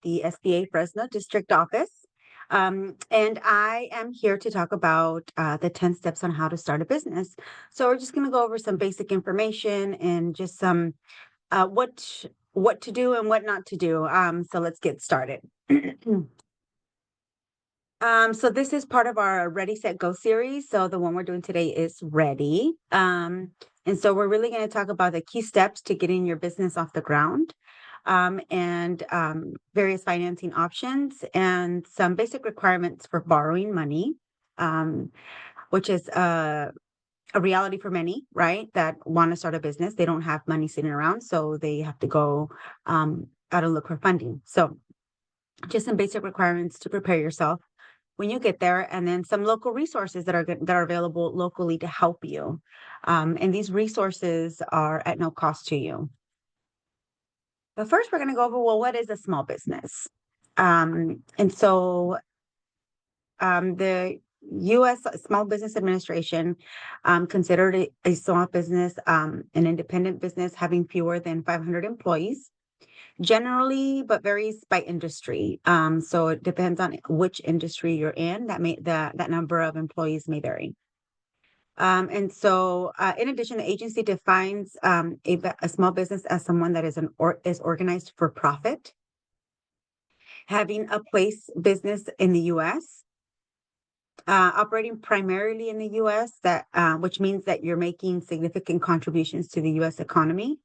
the SBA Fresno District Office. And I am here to talk about the 10 steps on how to start a business. So we're just going to go over some basic information and just some what to do and what not to do. So let's get started. So this is part of our Ready, Set, Go series. So the one we're doing today is Ready. And so we're really going to talk about the key steps to getting your business off the ground, and various financing options and some basic requirements for borrowing money, which is a reality for many, right, that want to start a business. They don't have money sitting around, so they have to go out and look for funding. So just some basic requirements to prepare yourself when you get there, and then some local resources that are available locally to help you. And these resources are at no cost to you. But first, we're going to go over, well, what is a small business? And so the U.S. Small Business Administration considered a small business an independent business having fewer than 500 employees. Generally, but varies by industry. So it depends on which industry you're in. That number of employees may vary. And so, in addition, the agency defines a small business as someone that is organized for profit, having a place business in the U.S., operating primarily in the U.S. Which means that you're making significant contributions to the U.S. economy,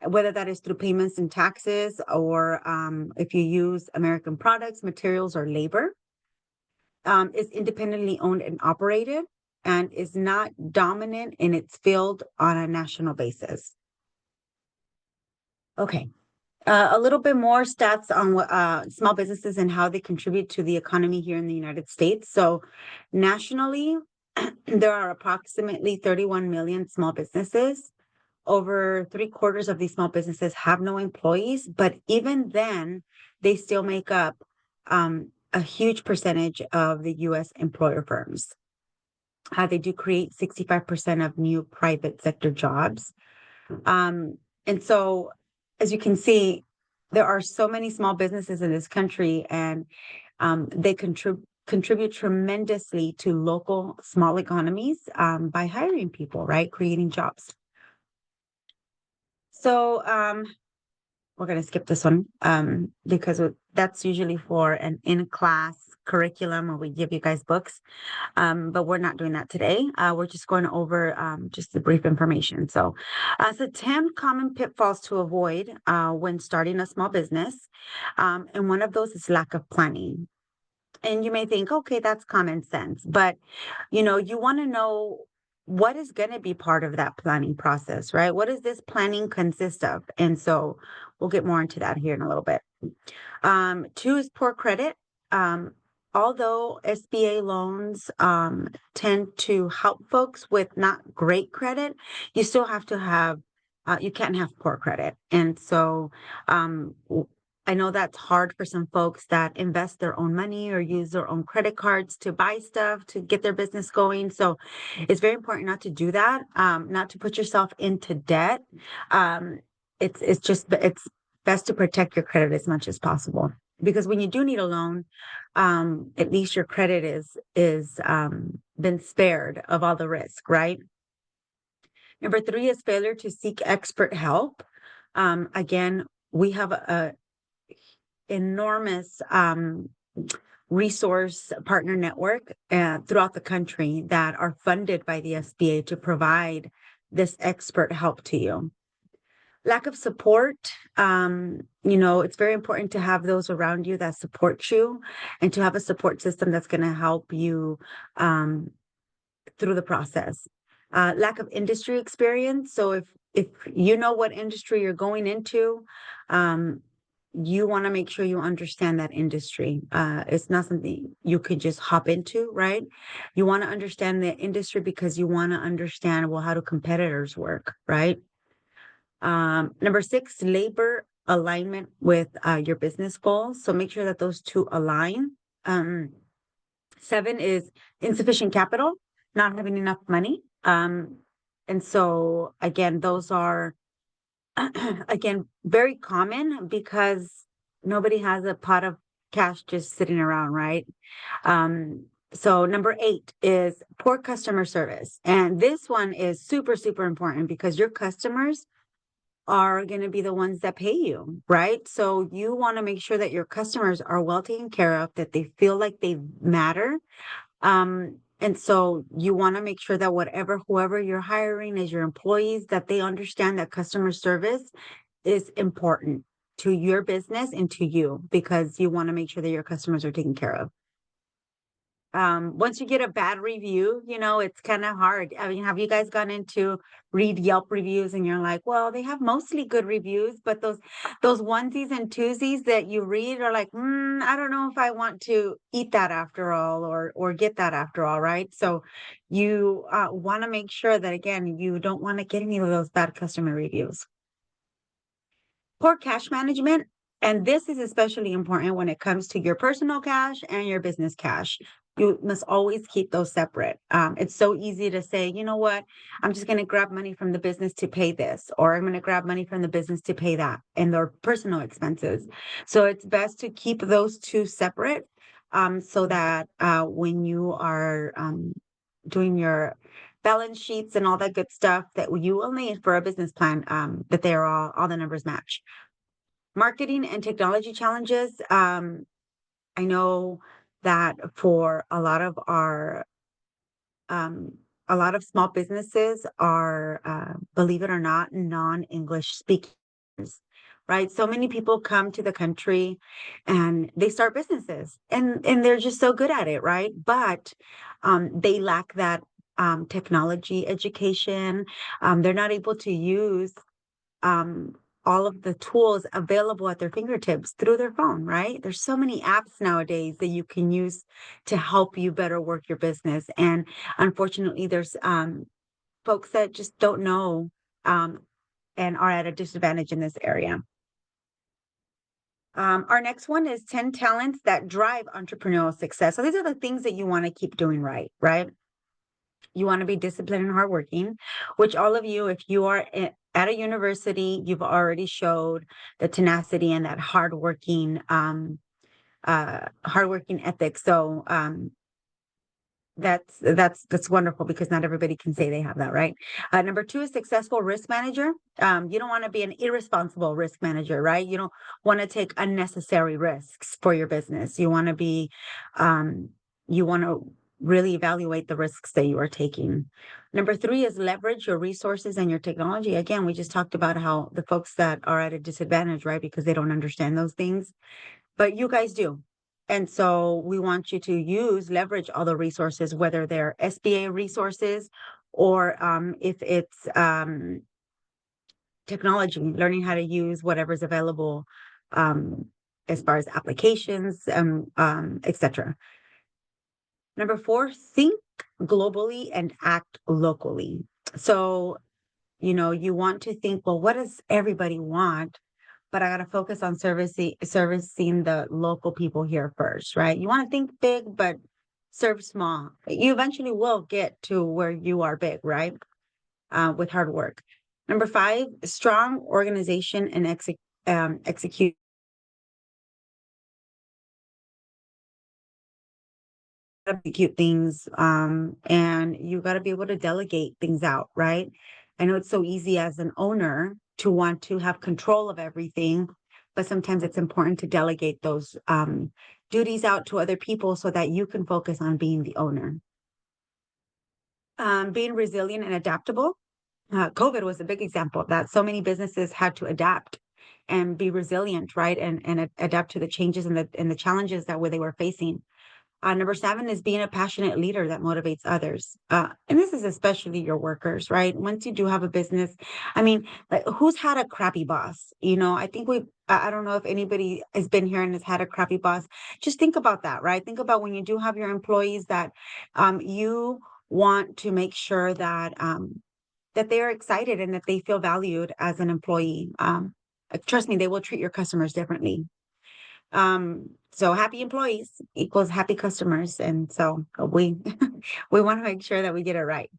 whether that is through payments and taxes, or if you use American products, materials, or labor. Is independently owned and operated, and is not dominant in its field on a national basis. Okay. A little bit more stats on what small businesses and how they contribute to the economy here in the United States. So nationally, there are approximately 31 million small businesses. Over 3/4 of these small businesses have no employees, but even then, they still make up a huge percentage of the U.S. employer firms. They do create 65% of new private sector jobs. And so, as you can see, there are so many small businesses in this country, and they contribute tremendously to local small economies by hiring people, right? Creating jobs. So we're going to skip this one because that's usually for an in-class curriculum where we give you guys books. But we're not doing that today. We're just going over just the brief information. So 10 common pitfalls to avoid when starting a small business. And one of those is lack of planning. And you may think, okay, that's common sense. But, you want to know what is going to be part of that planning process, right? What does this planning consist of? And so we'll get more into that here in a little bit. 2 is poor credit. Although SBA loans tend to help folks with not great credit, you still have to have, you can't have poor credit. And so I know that's hard for some folks that invest their own money or use their own credit cards to buy stuff to get their business going. So it's very important not to do that, not to put yourself into debt. It's best to protect your credit as much as possible, because when you do need a loan, at least your credit is been spared of all the risk, right? Number 3 is failure to seek expert help. Again, we have a enormous resource partner network throughout the country that are funded by the SBA to provide this expert help to you. Lack of support. It's very important to have those around you that support you, and to have a support system that's going to help you through the process. Lack of industry experience. So if you know what industry you're going into, you want to make sure you understand that industry. It's not something you could just hop into, right? You want to understand the industry because you want to understand, well, how do competitors work, right? Number 6, labor alignment with your business goals. So make sure that those two align. 7 is insufficient capital, not having enough money. And so, again, those are, again, very common, because Nobody has a pot of cash just sitting around, right? So number 8 is poor customer service. And this one is super, super important because your customers are going to be the ones that pay you, right? So you want to make sure that your customers are well taken care of, that they feel like they matter. And so you want to make sure that whoever you're hiring as your employees, that they understand that customer service is important to your business and to you, because you want to make sure that your customers are taken care of. Once you get a bad review, it's kind of hard. I mean, have you guys gone into read Yelp reviews and you're like, well, they have mostly good reviews, but those onesies and twosies that you read are like, I don't know if I want to eat that after all, or get that after all, right? So you want to make sure that, again, you don't want to get any of those bad customer reviews. Poor cash management. And this is especially important when it comes to your personal cash and your business cash. You must always keep those separate. It's so easy to say, you know what, I'm just going to grab money from the business to pay this, or I'm going to grab money from the business to pay that, and their personal expenses. So it's best to keep those two separate, so that when you are doing your balance sheets and all that good stuff that you will need for a business plan, that they're all the numbers match. Marketing and technology challenges. I know that for a lot of small businesses are, believe it or not, non-English speakers, right? So many people come to the country and they start businesses, and they're just so good at it, right? But they lack that technology education. They're not able to use um, all of the tools available at their fingertips through their phone, right? There's so many apps nowadays that you can use to help you better work your business. And unfortunately, there's folks that just don't know, um, and are at a disadvantage in this area. Our next one is 10 talents that drive entrepreneurial success. So these are the things that you want to keep doing right, right? You want to be disciplined and hardworking, which all of you, if you are at a university, you've already showed the tenacity and that hardworking ethic. So that's wonderful, because not everybody can say they have that, right? Number 2 is successful risk manager. You don't want to be an irresponsible risk manager, right? You don't want to take unnecessary risks for your business. You want to really evaluate the risks that you are taking. Number 3 is leverage your resources and your technology. Again, we just talked about how the folks that are at a disadvantage, right, because they don't understand those things, but you guys do. And so we want you to leverage all the resources, whether they're SBA resources, or if it's technology, learning how to use whatever's available, as far as applications, etc. Number 4, think globally and act locally. So, you want to think, well, what does everybody want? But I got to focus on servicing the local people here first, right? You want to think big, but serve small. You eventually will get to where you are big, right? With hard work. Number 5, strong organization and execute things, and you got to be able to delegate things out, right? I know it's so easy as an owner to want to have control of everything, but sometimes it's important to delegate those duties out to other people so that you can focus on being the owner. Being resilient and adaptable. COVID was a big example of that. So many businesses had to adapt and be resilient, right? And adapt to the changes and the challenges that they were facing. Number 7 is being a passionate leader that motivates others. And this is especially your workers, right? Once you do have a business, I mean, like, who's had a crappy boss? I think I don't know if anybody has been here and has had a crappy boss. Just think about that, right? Think about when you do have your employees that you want to make sure that that they are excited and that they feel valued as an employee. Trust me, they will treat your customers differently. So happy employees equals happy customers. And so we we want to make sure that we get it right.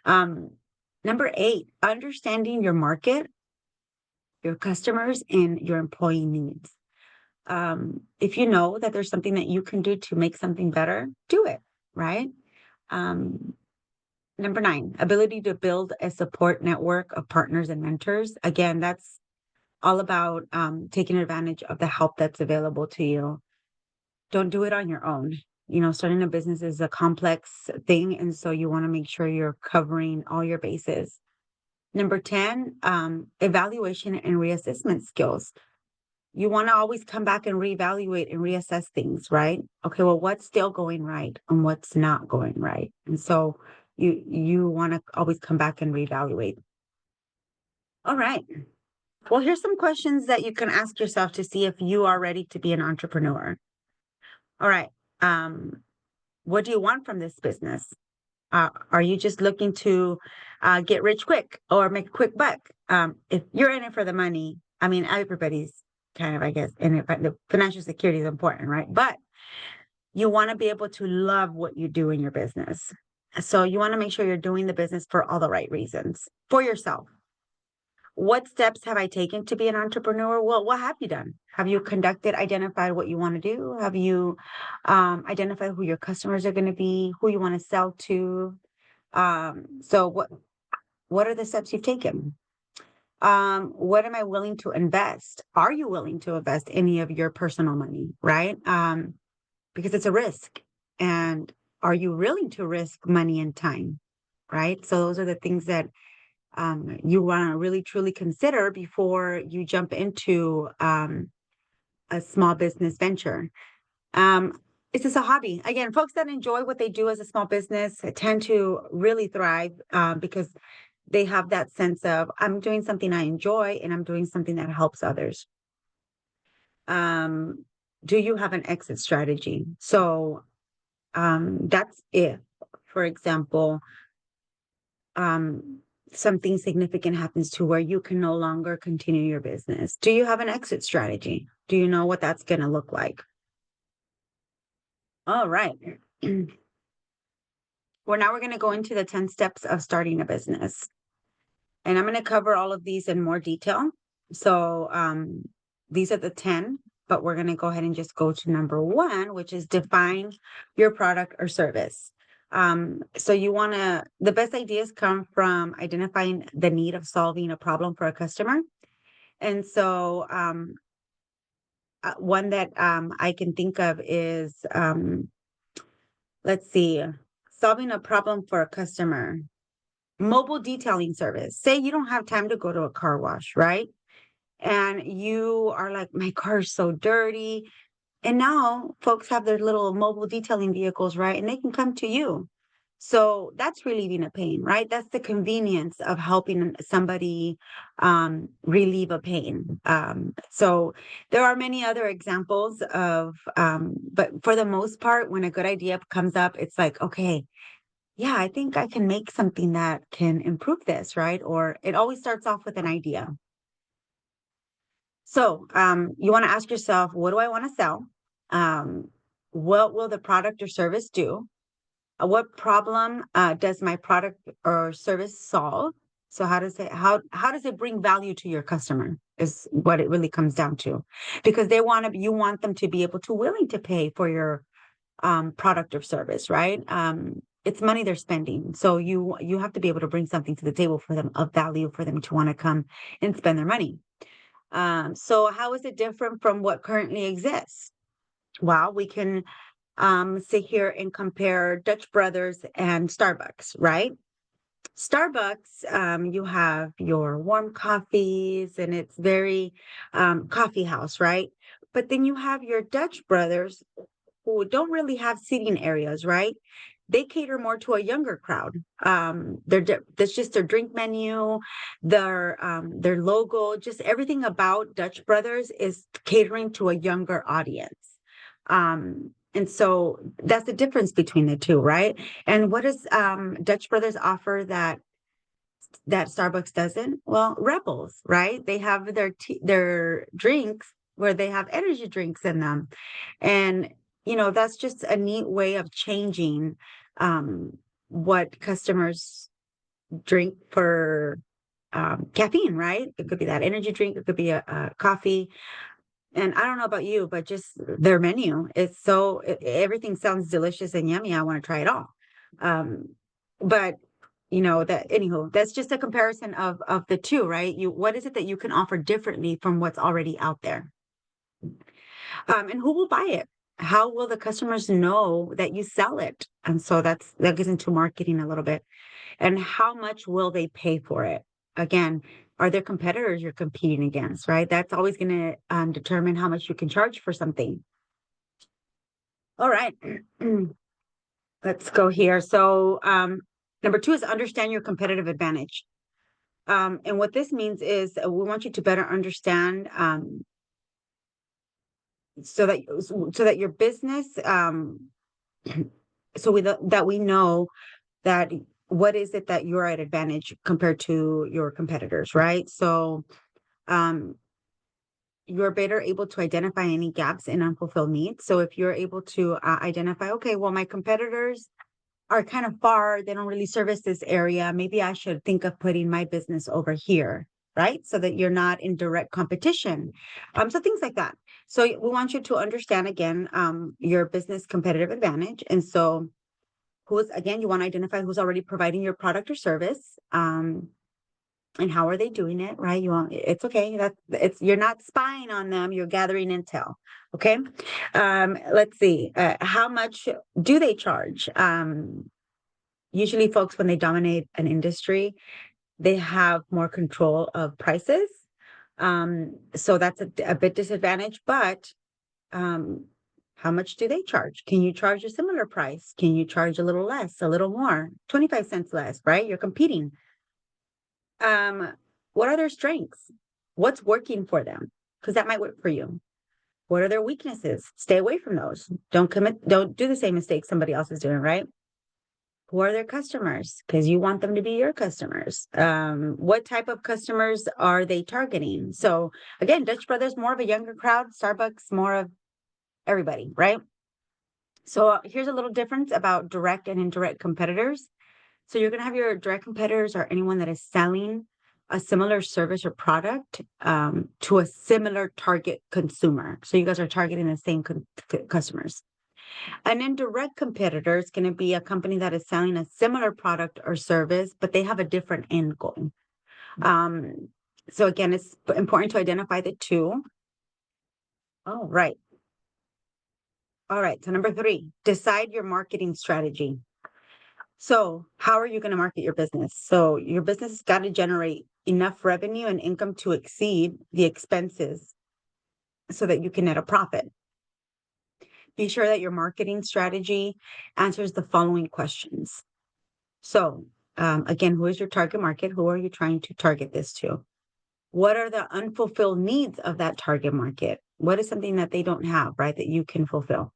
Number 8, understanding your market, your customers, and your employee needs. If you know that there's something that you can do to make something better, do it, right? Um, Number 9, ability to build a support network of partners and mentors. Again, that's all about taking advantage of the help that's available to you. Don't do it on your own. Starting a business is a complex thing. And so you want to make sure you're covering all your bases. Number 10, evaluation and reassessment skills. You want to always come back and reevaluate and reassess things, right? Okay, well, what's still going right and what's not going right? And so you want to always come back and reevaluate. All right. Well, here's some questions that you can ask yourself to see if you are ready to be an entrepreneur. All right. What do you want from this business? Are you just looking to get rich quick or make a quick buck? If you're in it for the money, I mean, everybody's kind of, I guess, in it, but the financial security is important, right? But you want to be able to love what you do in your business. So you want to make sure you're doing the business for all the right reasons for yourself. What steps have I taken to be an entrepreneur? Well, what have you done? Have you identified what you want to do? Have you identified who your customers are going to be, who you want to sell to? So what are the steps you've taken? What am I willing to invest? Are you willing to invest any of your personal money, right? Because it's a risk. And are you willing to risk money and time, right? So those are the things that you want to really truly consider before you jump into a small business venture. Is this a hobby? Again, folks that enjoy what they do as a small business tend to really thrive because they have that sense of, I'm doing something I enjoy and I'm doing something that helps others. Do you have an exit strategy? So that's if, for example, something significant happens to where you can no longer continue your business. Do you have an exit strategy? Do you know what that's going to look like? All right. Well, now we're going to go into the 10 steps of starting a business. And I'm going to cover all of these in more detail. So these are the 10, but we're going to go ahead and just go to number 1, which is define your product or service. So the best ideas come from identifying the need of solving a problem for a customer. And so one that I can think of is, let's see, solving a problem for a customer. Mobile detailing service. Say you don't have time to go to a car wash, right? And you are like, my car is so dirty. And now folks have their little mobile detailing vehicles, right? And they can come to you. So that's relieving a pain, right? That's the convenience of helping somebody relieve a pain. So there are many other examples of, but for the most part, when a good idea comes up, it's like, okay, yeah, I think I can make something that can improve this, right? Or it always starts off with an idea. So you want to ask yourself, what do I want to sell? What will the product or service do? What problem does my product or service solve? So how does it bring value to your customer is what it really comes down to, because you want them to be able to willing to pay for your product or service, right? It's money they're spending. So you have to be able to bring something to the table for them of value for them to want to come and spend their money. So how is it different from what currently exists? Well, we can sit here and compare Dutch Brothers and Starbucks, right? Starbucks, you have your warm coffees and it's very coffee house, right? But then you have your Dutch Brothers who don't really have seating areas, right? They cater more to a younger crowd. That's just their drink menu, their logo, just everything about Dutch Brothers is catering to a younger audience. And so that's the difference between the two, right? And what does Dutch Brothers offer that Starbucks doesn't? Well, Rebels, right? They have their drinks where they have energy drinks in them. And that's just a neat way of changing what customers drink for caffeine, right? It could be that energy drink, it could be a coffee. And I don't know about you, but just their menu is so everything sounds delicious and yummy. I want to try it all. Um, but that anywho, that's just a comparison of the two, right? What is it that you can offer differently from what's already out there? And who will buy it? How will the customers know that you sell it? And so that gets into marketing a little bit. And how much will they pay for it? Again, are there competitors you're competing against, right? That's always going to determine how much you can charge for something. All right. Let's go here. So, number 2 is understand your competitive advantage. And what this means is we want you to better understand so that your business that we know that what is it that you're at advantage compared to your competitors, right? So um you're better able to identify any gaps in unfulfilled needs. So if you're able to identify, okay, well, my competitors are kind of far, they don't really service this area, maybe I should think of putting my business over here, right? So that you're not in direct competition. So things like that. So we want you to understand again your business competitive advantage. And so you want to identify who's already providing your product or service. And how are they doing it, right? It's okay. You're not spying on them, you're gathering intel. Okay. Let's see. How much do they charge? Usually folks, when they dominate an industry, they have more control of prices. So that's a bit disadvantage, but how much do they charge? Can you charge a similar price? Can you charge a little less, a little more, 25 cents less, right? You're competing. What are their strengths? What's working for them? Because that might work for you. What are their weaknesses? Stay away from those. Don't do the same mistake somebody else is doing, right? Who are their customers? Because you want them to be your customers. What type of customers are they targeting? So again, Dutch Brothers, more of a younger crowd, Starbucks, more of everybody, right? So here's a little difference about direct and indirect competitors. So you're going to have your direct competitors or anyone that is selling a similar service or product to a similar target consumer. So you guys are targeting the same customers. An indirect competitor is going to be a company that is selling a similar product or service, but they have a different end goal. So again, it's important to identify the two. Oh, right. All right. So number 3, decide your marketing strategy. So how are you going to market your business? So your business has got to generate enough revenue and income to exceed the expenses so that you can net a profit. Be sure that your marketing strategy answers the following questions. So again, who is your target market? Who are you trying to target this to? What are the unfulfilled needs of that target market? What is something that they don't have, right, that you can fulfill?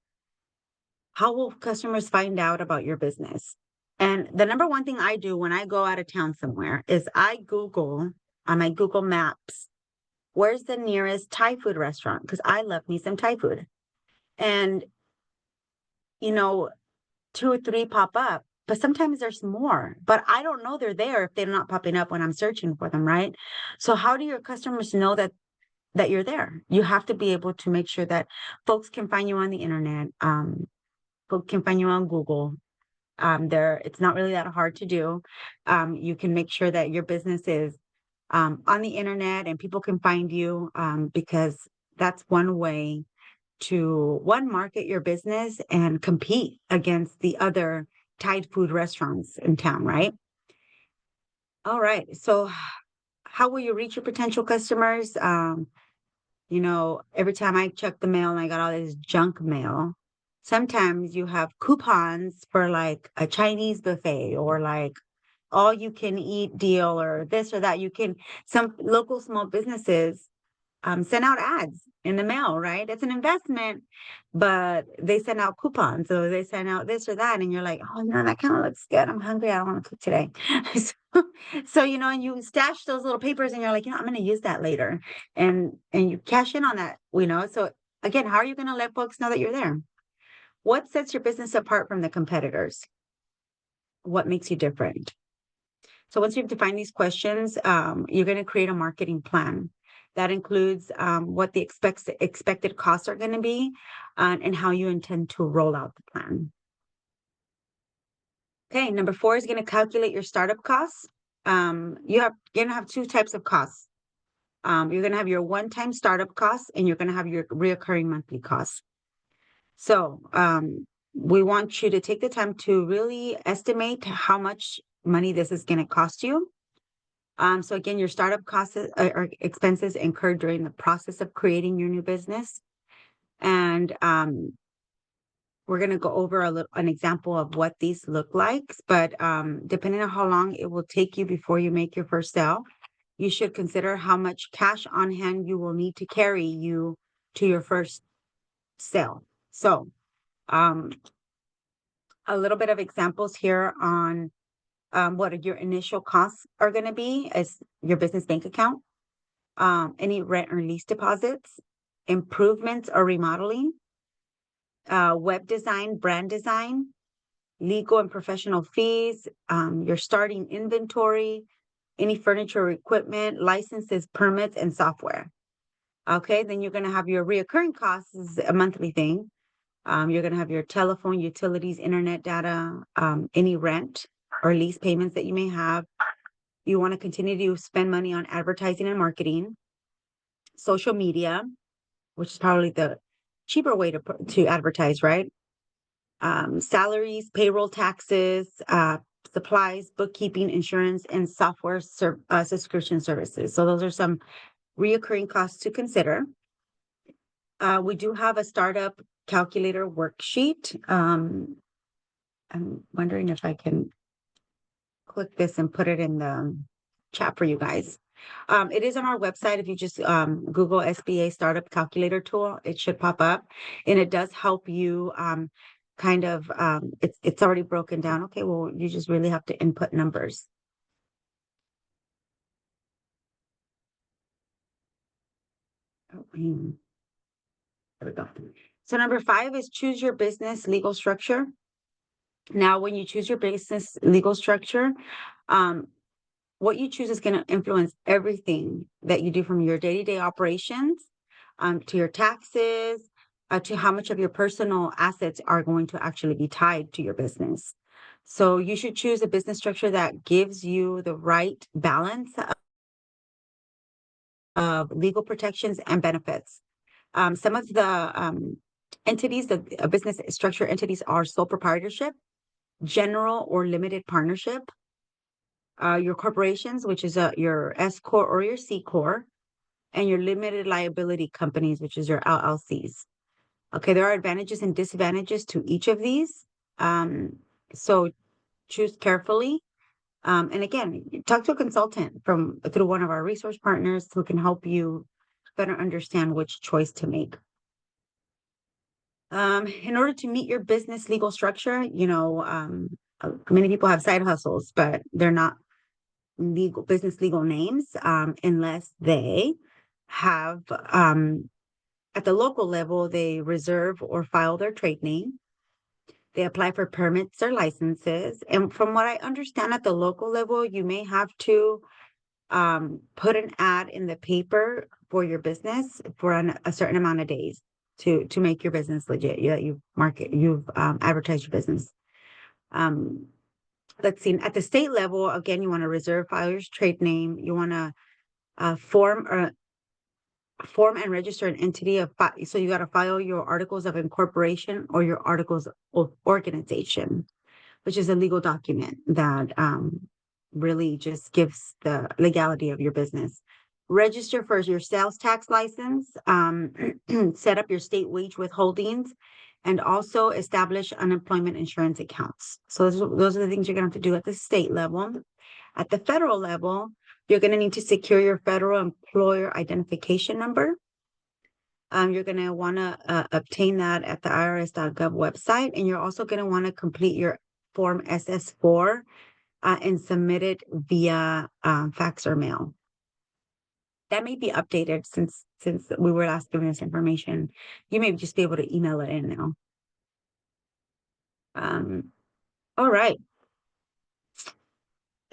How will customers find out about your business? And the number one thing I do when I go out of town somewhere is I Google on my Google Maps, where's the nearest Thai food restaurant? Because I love me some Thai food. And, 2 or 3 pop up, but sometimes there's more. But I don't know they're there if they're not popping up when I'm searching for them, right? So how do your customers know that you're there? You have to be able to make sure that folks can find you on the internet. Folks can find you on Google. It's not really that hard to do. You can make sure that your business is on the internet and people can find you because that's one way to market your business and compete against the other Thai food restaurants in town, right? All right. So how will you reach your potential customers? Every time I check the mail and I got all this junk mail, sometimes you have coupons for like a Chinese buffet or like all you can eat deal or this or that. Some local small businesses send out ads in the mail, right? It's an investment, but they send out coupons. So they send out this or that. And you're like, oh, no, that kind of looks good. I'm hungry. I don't want to cook today. so, and you stash those little papers and you're like, I'm going to use that later. And you cash in on that, So again, how are you going to let folks know that you're there? What sets your business apart from the competitors? What makes you different? So once you've defined these questions, you're going to create a marketing plan. That includes what the expected costs are going to be and how you intend to roll out the plan. Okay, number 4 is going to calculate your startup costs. You're going to have 2 types of costs. You're going to have your one-time startup costs, and you're going to have your reoccurring monthly costs. So we want you to take the time to really estimate how much money this is going to cost you. So again, your startup costs are expenses incurred during the process of creating your new business. And we're going to go over an example of what these look like. But depending on how long it will take you before you make your first sale, you should consider how much cash on hand you will need to carry you to your first sale. So a little bit of examples here on what your initial costs are going to be as your business bank account, any rent or lease deposits, improvements or remodeling, web design, brand design, legal and professional fees, your starting inventory, any furniture or equipment, licenses, permits, and software. Okay, then you're going to have your reoccurring costs is a monthly thing. You're going to have your telephone, utilities, internet data, any rent or lease payments that you may have. You want to continue to spend money on advertising and marketing, social media, which is probably the cheaper way to advertise, right? Salaries, payroll taxes, supplies, bookkeeping, insurance, and software subscription services. So those are some reoccurring costs to consider. We do have a startup calculator worksheet. I'm wondering if I can click this and put it in the chat for you guys. It is on our website. If you just Google SBA Startup Calculator Tool, it should pop up, and it does help you it's already broken down. Okay, well, you just really have to input numbers. There we go. So number 5 is choose your business legal structure. Now, when you choose your business legal structure, what you choose is going to influence everything that you do, from your day-to-day operations to your taxes, to how much of your personal assets are going to actually be tied to your business. So you should choose a business structure that gives you the right balance of legal protections and benefits. Some of the entities, the business structure entities, are sole proprietorship, general or limited partnership, your corporations, which is your S Corp or your C Corp, and your limited liability companies, which is your LLCs. Okay, there are advantages and disadvantages to each of these. So choose carefully. And again, talk to a consultant through one of our resource partners who can help you better understand which choice to make. In order to meet your business legal structure, many people have side hustles, but they're not business legal names unless they have at the local level, they reserve or file their trade name. They apply for permits or licenses. And from what I understand, at the local level, you may have to put an ad in the paper for your business for a certain amount of days to make your business legit. You've advertised your business. Let's see. At the state level, again, you want to reserve, file your trade name. You want to form and register an entity so you got to file your articles of incorporation or your articles of organization, which is a legal document that really just gives the legality of your business. Register for your sales tax license, set up your state wage withholdings, and also establish unemployment insurance accounts. So those are the things you're going to have to do at the state level. At the federal level, you're going to need to secure your federal employer identification number. You're going to want to obtain that at the irs.gov website, and you're also going to want to complete your Form SS-4 and submit it via fax or mail. That may be updated since we were last given this information. You may just be able to email it in now. All right.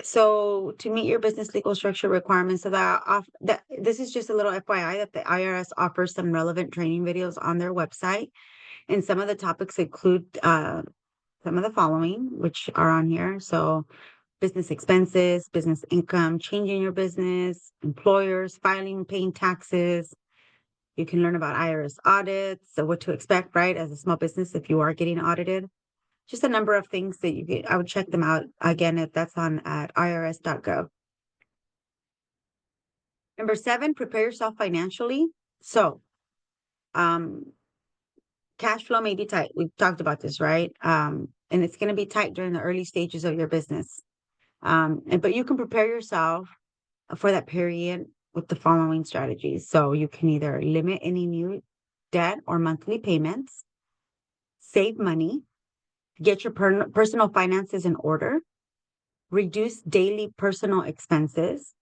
So to meet your business legal structure requirements, so that this is just a little FYI that the IRS offers some relevant training videos on their website, and some of the topics include some of the following, which are on here. So business expenses, business income, changing your business, employers, filing, paying taxes. You can learn about IRS audits, so what to expect, right, as a small business if you are getting audited. Just a number of things that I would check them out again if that's on at irs.gov. Number 7, prepare yourself financially. So, cash flow may be tight. We've talked about this, right? And it's going to be tight during the early stages of your business. But you can prepare yourself for that period with the following strategies. So you can either limit any new debt or monthly payments, save money, get your personal finances in order, reduce daily personal expenses,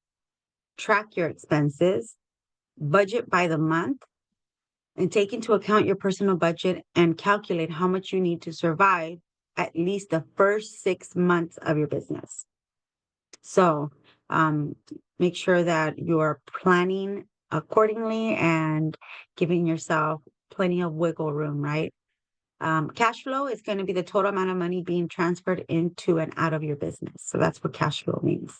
track your expenses, budget by the month, and take into account your personal budget and calculate how much you need to survive at least the first 6 months of your business. So make sure that you're planning accordingly and giving yourself plenty of wiggle room, right? Cash flow is going to be the total amount of money being transferred into and out of your business. So that's what cash flow means.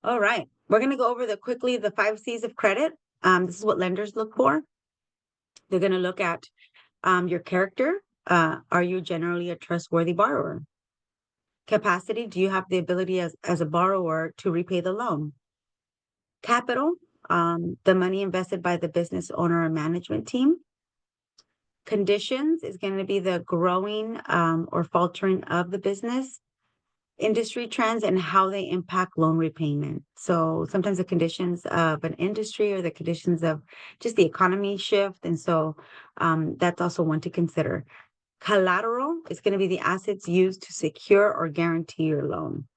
All right. We're going to go over quickly the 5 C's of credit. This is what lenders look for. They're going to look at your character. Are you generally a trustworthy borrower? Capacity, do you have the ability as a borrower to repay the loan? Capital, the money invested by the business owner or management team. Conditions is going to be the growing or faltering of the business. Industry trends and how they impact loan repayment. So sometimes the conditions of an industry or the conditions of just the economy shift. And so that's also one to consider. Collateral is going to be the assets used to secure or guarantee your loan.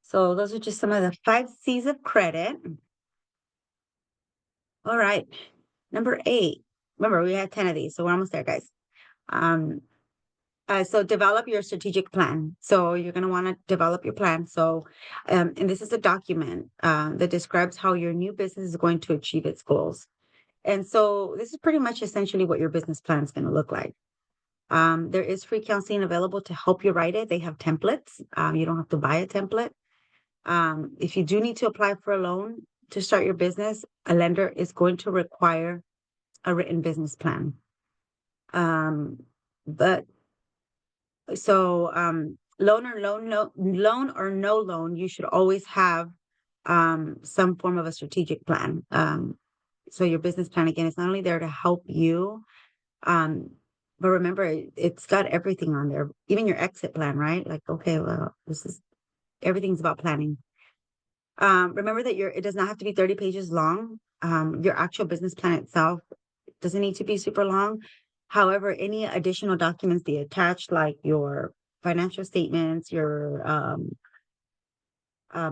So those are just some of the 5 C's of credit. All right. Number 8. Remember, we had 10 of these, so we're almost there, guys. So develop your strategic plan. So you're going to want to develop your plan. So, and this is a document that describes how your new business is going to achieve its goals. And so this is pretty much essentially what your business plan is going to look like. There is free counseling available to help you write it. They have templates. You don't have to buy a template. If you do need to apply for a loan to start your business, a lender is going to require a written business plan. But so loan or no loan, you should always have some form of a strategic plan. So your business plan, again, is not only there to help you, but remember, it's got everything on there, even your exit plan, right? Like, okay, well, everything's about planning. Remember that it does not have to be 30 pages long. Your actual business plan itself doesn't need to be super long. However, any additional documents they attach, like your financial statements, your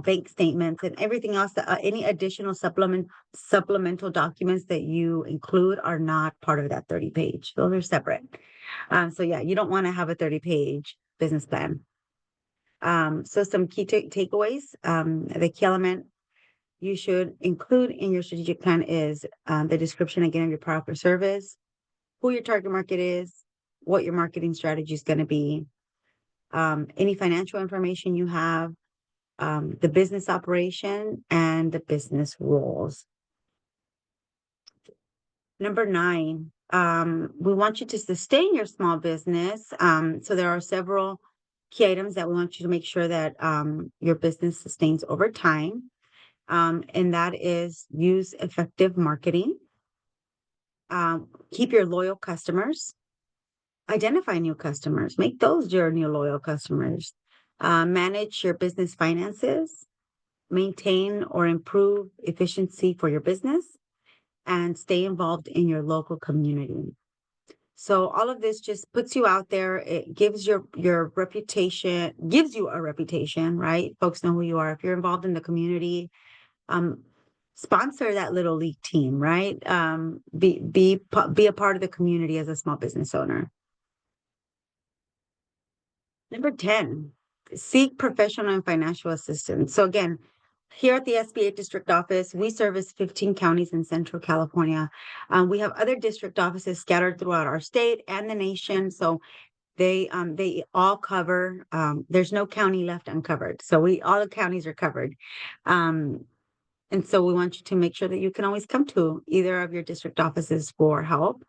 bank statements, and everything else, any additional supplemental documents that you include are not part of that 30-page. Those are separate. So yeah, you don't want to have a 30-page business plan. So some key takeaways. The key element you should include in your strategic plan is the description, again, of your product or service, who your target market is, what your marketing strategy is going to be, any financial information you have, the business operation, and the business rules. Number 9, we want you to sustain your small business. So there are several key items that we want you to make sure that your business sustains over time. And that is use effective marketing, keep your loyal customers, identify new customers, make those your new loyal customers, manage your business finances, maintain or improve efficiency for your business, and stay involved in your local community. So all of this just puts you out there. It gives your reputation, gives you a reputation, right? Folks know who you are. If you're involved in the community, sponsor that little league team, right? Be a part of the community as a small business owner. Number 10, seek professional and financial assistance. So again, here at the SBA district office, we service 15 counties in Central California. We have other district offices scattered throughout our state and the nation. So they all cover, there's no county left uncovered. So all the counties are covered. Um, and so we want you to make sure that you can always come to either of your district offices for help.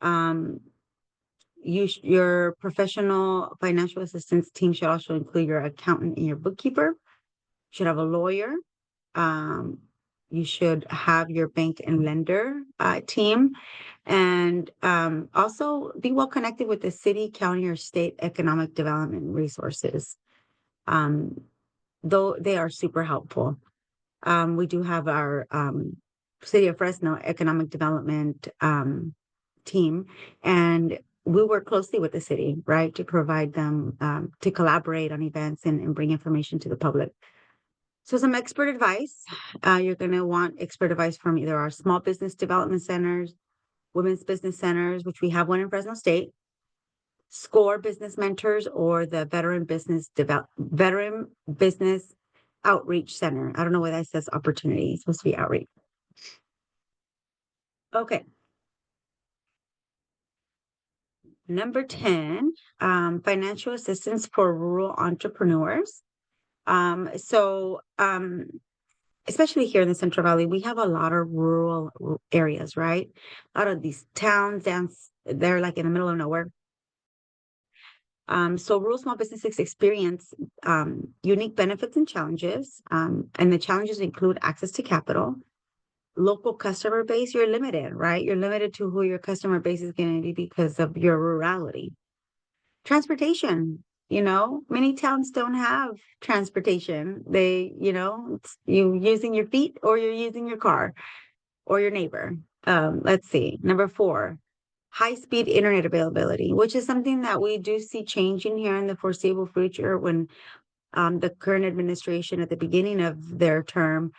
Um, your professional financial assistance team should also include your accountant and your bookkeeper. Should have a lawyer. Um, you should have your bank and lender team, and also be well connected with the city, county, or state economic development resources. Um, though they are super helpful. We do have our City of Fresno Economic Development team, and we work closely with the city, right, to provide them, to collaborate on events and bring information to the public. So some expert advice. You're going to want expert advice from either our small business development centers, women's business centers, which we have one in Fresno State, SCORE business mentors, or the Veteran Business Outreach Center. I don't know why that says opportunity. It's supposed to be outreach. Okay. Number 10, financial assistance for rural entrepreneurs. Especially here in the Central Valley, we have a lot of rural areas, right? A lot of these towns, they're like in the middle of nowhere. So rural small businesses experience unique benefits and challenges. And the challenges include access to capital, local customer base. You're limited, right? You're limited to who your customer base is going to be because of your rurality. Transportation, many towns don't have transportation. You using your feet or you're using your car or your neighbor. Let's see. Number 4, high-speed internet availability, which is something that we do see changing here in the foreseeable future when the current administration at the beginning of their term,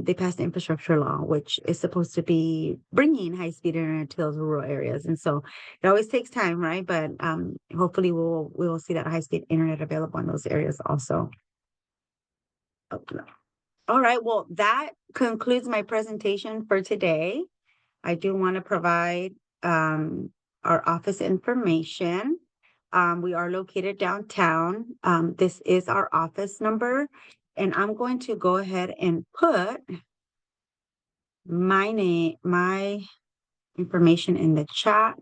they passed the infrastructure law, which is supposed to be bringing high-speed internet to those rural areas. And so it always takes time, right? But hopefully we will see that high-speed internet available in those areas also. All right, well, that concludes my presentation for today. I do want to provide our office information. We are located downtown. This is our office number, and I'm going to go ahead and put my information in the chat.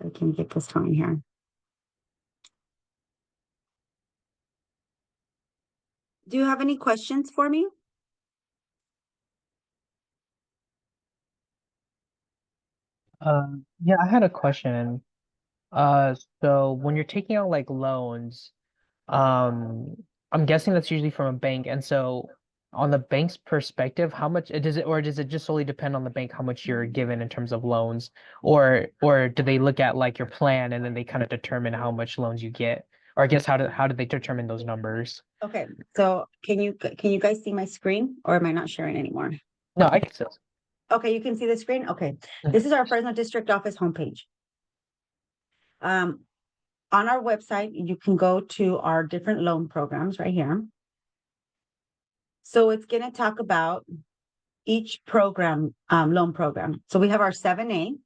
I can get this going here. Do you have any questions for me? Yeah, I had a question. So when you're taking out like loans, um, I'm guessing that's usually from a bank. And so on the bank's perspective, how much or does it just solely depend on the bank how much you're given in terms of loans? Or do they look at like your plan and then they kind of determine how much loans you get? Or I guess how do they determine those numbers? Okay, so can you guys see my screen, or am I not sharing anymore? No, I guess so. Okay, you can see the screen? Okay. Mhm. This is our Fresno District Office homepage. On our website, you can go to our different loan programs right here. So it's going to talk about each program, loan program. So we have our 7A,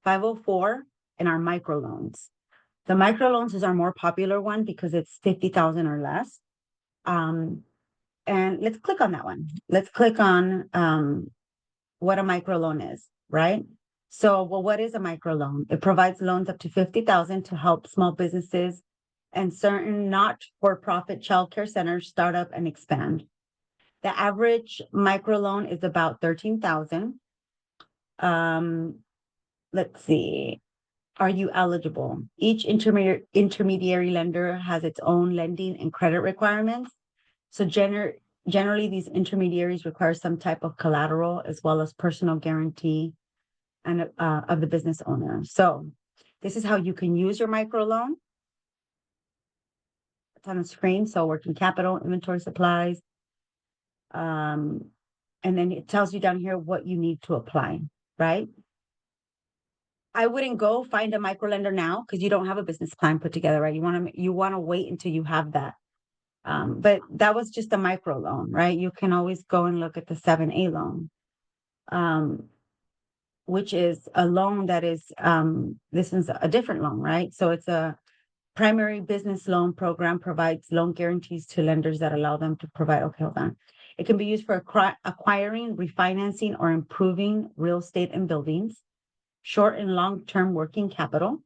504, and our microloans. The microloans is our more popular one because it's 50,000 or less. And let's click on that one. Let's click on what a microloan is, right? So, well, what is a microloan? It provides loans up to 50,000 to help small businesses and certain not-for-profit childcare centers start up and expand. The average microloan is about 13,000. Let's see. Are you eligible? Each intermediary lender has its own lending and credit requirements. So generally, these intermediaries require some type of collateral as well as personal guarantee and of the business owner. So this is how you can use your microloan. It's on the screen. So working capital, inventory, supplies. And then it tells you down here what you need to apply, right? I wouldn't go find a micro lender now because you don't have a business plan put together, right? You want to wait until you have that. But that was just a micro loan, right? You can always go and look at the 7A loan, which is a loan that is, this is a different loan, right? So it's a primary business loan program, provides loan guarantees to lenders that allow them to provide, okay, hold on. It can be used for acquiring, refinancing, or improving real estate and buildings, short and long-term working capital,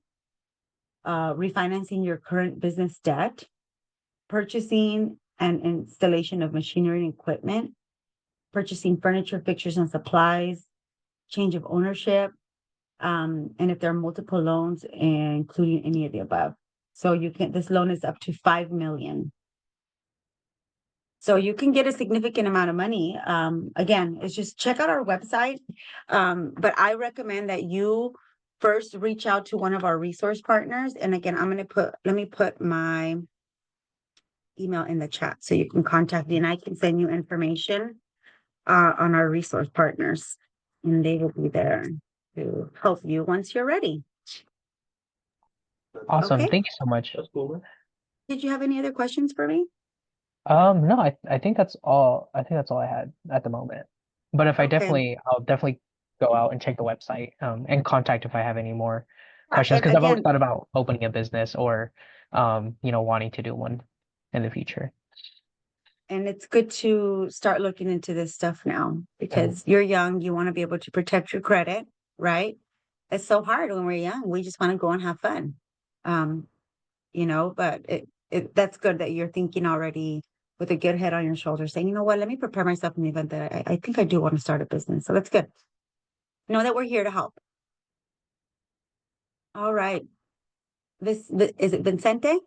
refinancing your current business debt, purchasing and installation of machinery and equipment, purchasing furniture, fixtures, and supplies, change of ownership, and if there are multiple loans, including any of the above. So this loan is up to 5 million. So you can get a significant amount of money. Again, it's just check out our website. But I recommend that you first reach out to one of our resource partners. And again, let me put my email in the chat so you can contact me and I can send you information on our resource partners, and they will be there to help you once you're ready. Awesome. Okay. Thank you so much. Did you have any other questions for me? No, I think that's all. I think that's all I had at the moment. But if I'll definitely go out and check the website, and contact if I have any more questions, And because I've always again, thought about opening a business or, wanting to do one in the future. and it's good to start looking into this stuff now because you're young, you want to be able to protect your credit, right? It's so hard when we're young. We just want to go and have fun. But that's good that you're thinking already with a good head on your shoulders, saying, you know what, let me prepare myself in the event that I think I do want to start a business. So that's good. Know that we're here to help. All right. Is it Vincente?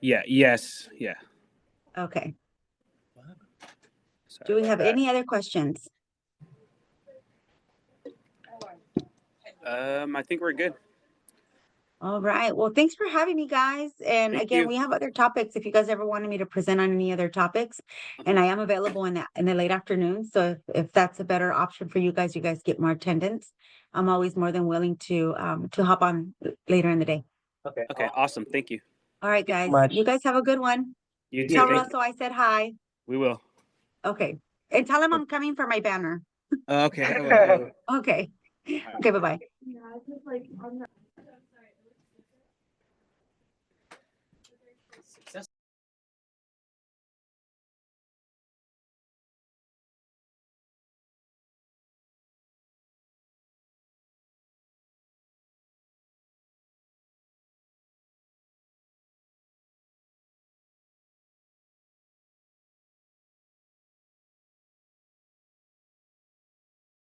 Yeah. Yes. Yeah. Okay. Sorry Do we about have that. any other questions? I think we're good. All right. Well, thanks for having me, guys. And Thank again, you. we have other topics if you guys ever wanted me to present on any other topics. And I am available in the late afternoon. So if that's a better option for you guys get more attendance. I'm always more than willing to hop on later in the day. Okay. Awesome. Thank you. All right, guys. Much. You guys have a good one. You Tell too. Thank Russell I said hi. We will. Okay. And tell him I'm coming for my banner. Okay. I will. Okay. Okay, bye-bye.